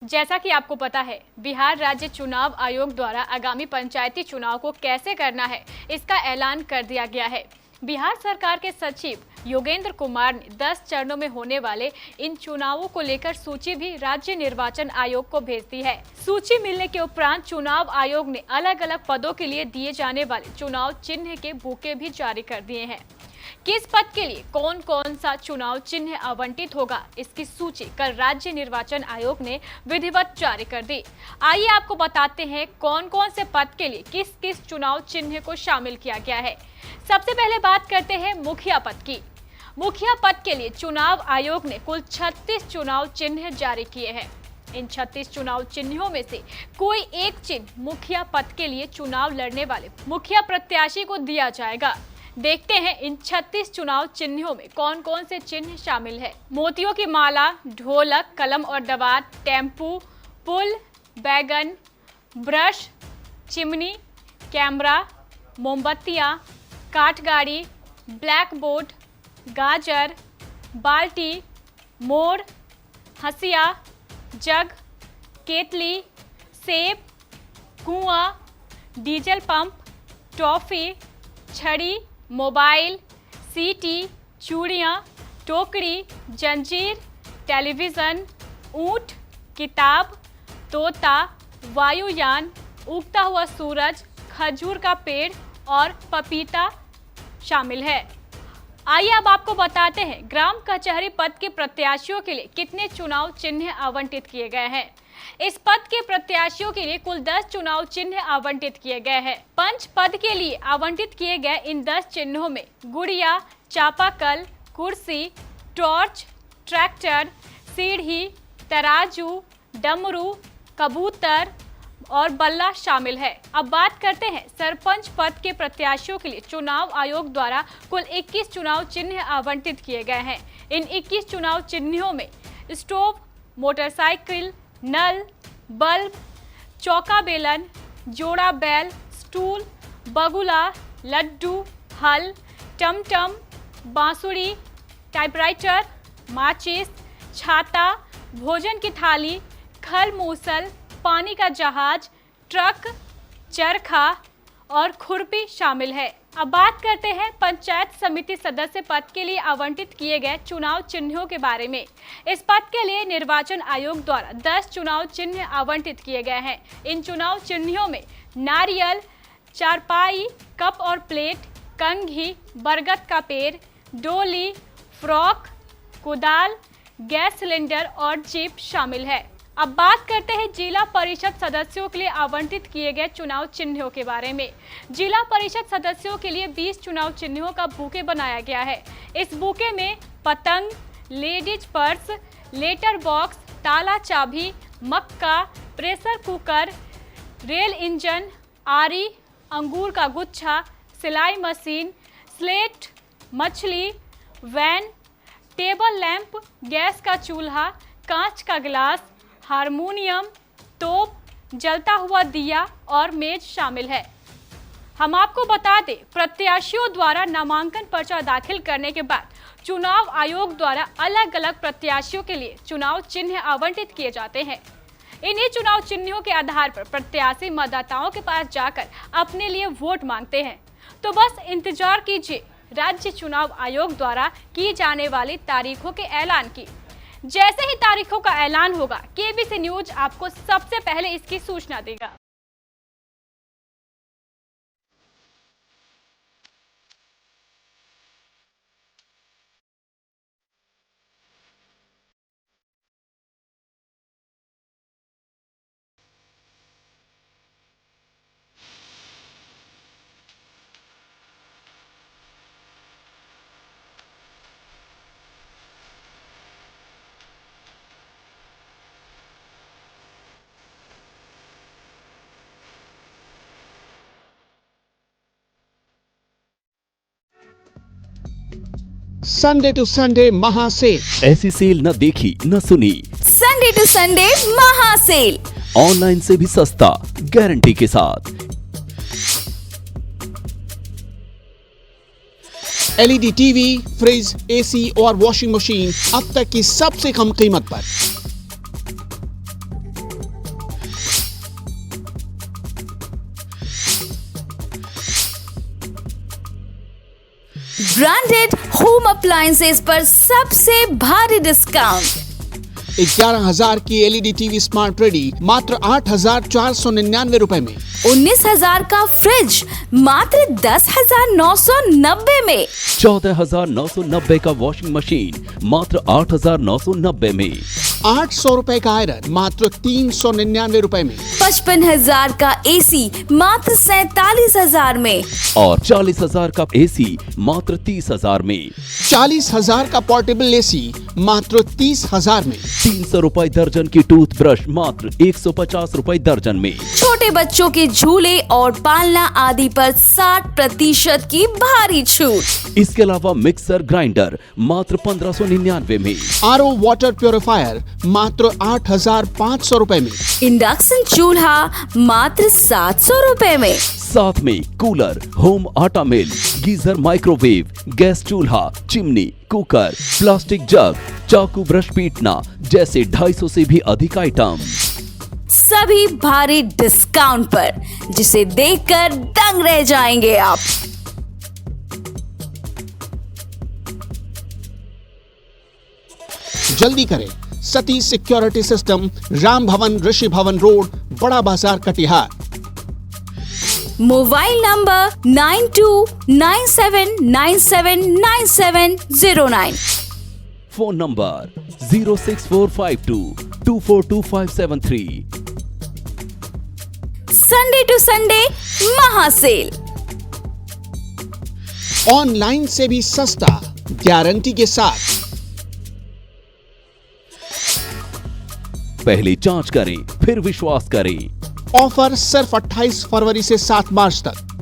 जैसा कि आपको पता है, बिहार राज्य चुनाव आयोग द्वारा आगामी पंचायती चुनाव को कैसे करना है, इसका ऐलान कर दिया गया है। बिहार सरकार के सचिव योगेंद्र कुमार ने 10 चरणों में होने वाले इन चुनावों को लेकर सूची भी राज्य निर्वाचन आयोग को भेज दी है। सूची मिलने के उपरांत चुनाव आयोग ने अलग अलग पदों के लिए दिए जाने वाले चुनाव चिन्ह के बुके भी जारी कर दिए हैं। किस पद के लिए कौन कौन सा चुनाव चिन्ह आवंटित होगा, इसकी सूची कल राज्य निर्वाचन आयोग ने विधिवत जारी कर दी। आइए आपको बताते हैं कौन कौन से पद के लिए किस किस चुनाव चिन्ह को शामिल किया गया है। सबसे पहले बात करते हैं मुखिया पद की। मुखिया पद के लिए चुनाव आयोग ने कुल 36 चुनाव चिन्ह जारी किए हैं। इन 36 चुनाव चिन्हों में से कोई एक चिन्ह मुखिया पद के लिए चुनाव लड़ने वाले मुखिया प्रत्याशी को दिया जाएगा। देखते हैं इन 36 चुनाव चिन्हों में कौन कौन से चिन्ह शामिल है। मोतियों की माला, ढोलक, कलम और दवात, टेम्पू, पुल, बैगन, ब्रश, चिमनी, कैमरा, मोमबत्तियां, काठगाड़ी, ब्लैक बोर्ड, गाजर, बाल्टी, मोर, हंसिया, जग, केतली, सेब, कुआं, डीजल पंप, टॉफी, छड़ी, मोबाइल, सीटी, चूड़ियाँ, टोकरी, जंजीर, टेलीविज़न, ऊंट, किताब, तोता, वायुयान, उगता हुआ सूरज, खजूर का पेड़ और पपीता शामिल है। आइए अब आपको बताते हैं ग्राम कचहरी पद के प्रत्याशियों के लिए कितने चुनाव चिन्ह आवंटित किए गए हैं। इस पद के प्रत्याशियों के लिए कुल 10 चुनाव चिन्ह आवंटित किए गए हैं। पंच पद के लिए आवंटित किए गए इन 10 चिन्हों में गुड़िया, चापाकल, कुर्सी, टॉर्च, ट्रैक्टर, सीढ़ी, तराजू, डमरू, कबूतर और बल्ला शामिल है। अब बात करते हैं सरपंच पद के प्रत्याशियों के लिए चुनाव आयोग द्वारा कुल 21 चुनाव चिन्ह आवंटित किए गए हैं। इन 21 चुनाव चिन्हों में स्टोव, मोटरसाइकिल, नल, बल्ब, चौका बेलन, जोड़ा बैल, स्टूल, बगुला, लड्डू, हल, टमटम, बांसुरी, टाइपराइटर, माचिस, छाता, भोजन की थाली, खल मूसल, पानी का जहाज, ट्रक, चरखा और खुरपी शामिल है। अब बात करते हैं पंचायत समिति सदस्य पद के लिए आवंटित किए गए चुनाव चिन्हों के बारे में। इस पद के लिए निर्वाचन आयोग द्वारा 10 चुनाव चिन्ह आवंटित किए गए हैं। इन चुनाव चिन्हों में नारियल, चारपाई, कप और प्लेट, कंघी, बरगद का पेड़, डोली, फ्रॉक, कुदाल, गैस सिलेंडर और जीप शामिल है। अब बात करते हैं जिला परिषद सदस्यों के लिए आवंटित किए गए चुनाव चिन्हों के बारे में। जिला परिषद सदस्यों के लिए 20 चुनाव चिन्हों का बुके बनाया गया है। इस बुके में पतंग, लेडीज पर्स, लेटर बॉक्स, ताला चाबी, मक्का, प्रेशर कुकर, रेल इंजन, आरी, अंगूर का गुच्छा, सिलाई मशीन, स्लेट, मछली, वैन, टेबल लैंप, गैस का चूल्हा, कांच का गिलास, हारमोनियम, तोप, जलता हुआ दिया और मेज शामिल है। हम आपको बता दें, प्रत्याशियों द्वारा नामांकन पर्चा दाखिल करने के बाद चुनाव आयोग द्वारा अलग अलग प्रत्याशियों के लिए चुनाव चिन्ह आवंटित किए जाते हैं। इन्हीं चुनाव चिन्हों के आधार पर प्रत्याशी मतदाताओं के पास जाकर अपने लिए वोट मांगते हैं। तो बस इंतजार कीजिए राज्य चुनाव आयोग द्वारा की जाने वाली तारीखों के ऐलान की। जैसे ही तारीखों का ऐलान होगा, केबीसी न्यूज आपको सबसे पहले इसकी सूचना देगा। संडे टू संडे महासेल। ऐसी सेल न देखी न सुनी। संडे टू संडे महासेल, ऑनलाइन से भी सस्ता, गारंटी के साथ। एलईडी टीवी, फ्रिज, एसी और वॉशिंग मशीन अब तक की सबसे कम कीमत पर। ब्रांडेड होम अप्लायंसेस पर सबसे भारी डिस्काउंट। 11,000 की एलईडी टीवी स्मार्ट रेडी मात्र 8,499 रुपए में। 19,000 का फ्रिज मात्र 10,990 में। 14,990 का वॉशिंग मशीन मात्र 8,990 में। 800 रुपए का आयरन मात्र 399 रुपए में। 55,000 का एसी मात्र 47,000 में। और 40,000 का एसी मात्र 30,000 में। 40,000 का पोर्टेबल एसी मात्र 30,000 में। 300 रुपए दर्जन की टूथब्रश मात्र 150 रुपए दर्जन में। छोटे बच्चों के झूले और पालना आदि पर 60% की भारी छूट। इसके अलावा मिक्सर ग्राइंडर मात्र 1599 में। आरओ वाटर प्योरीफायर मात्र 8,500 रुपए में। इंडक्शन चूल्हा मात्र 700 रुपए में। साथ में कूलर, होम आटा मिल, गीजर, माइक्रोवेव, गैस चूल्हा, चिमनी, कुकर, प्लास्टिक जग, चाकू, ब्रश पीटना जैसे 250 से भी अधिक आइटम सभी भारी डिस्काउंट पर, जिसे देखकर दंग रह जाएंगे आप। जल्दी करें, सती सिक्योरिटी सिस्टम, राम भवन, ऋषि भवन रोड, बड़ा बाजार, Katihar. Mobile number 9297979709। Phone number 06452242573। Sunday to Sunday महासेल। ऑनलाइन से भी सस्ता, गारंटी के साथ। पहले जांच करें, फिर विश्वास करें। ऑफर सिर्फ 28 फरवरी से 7 मार्च तक।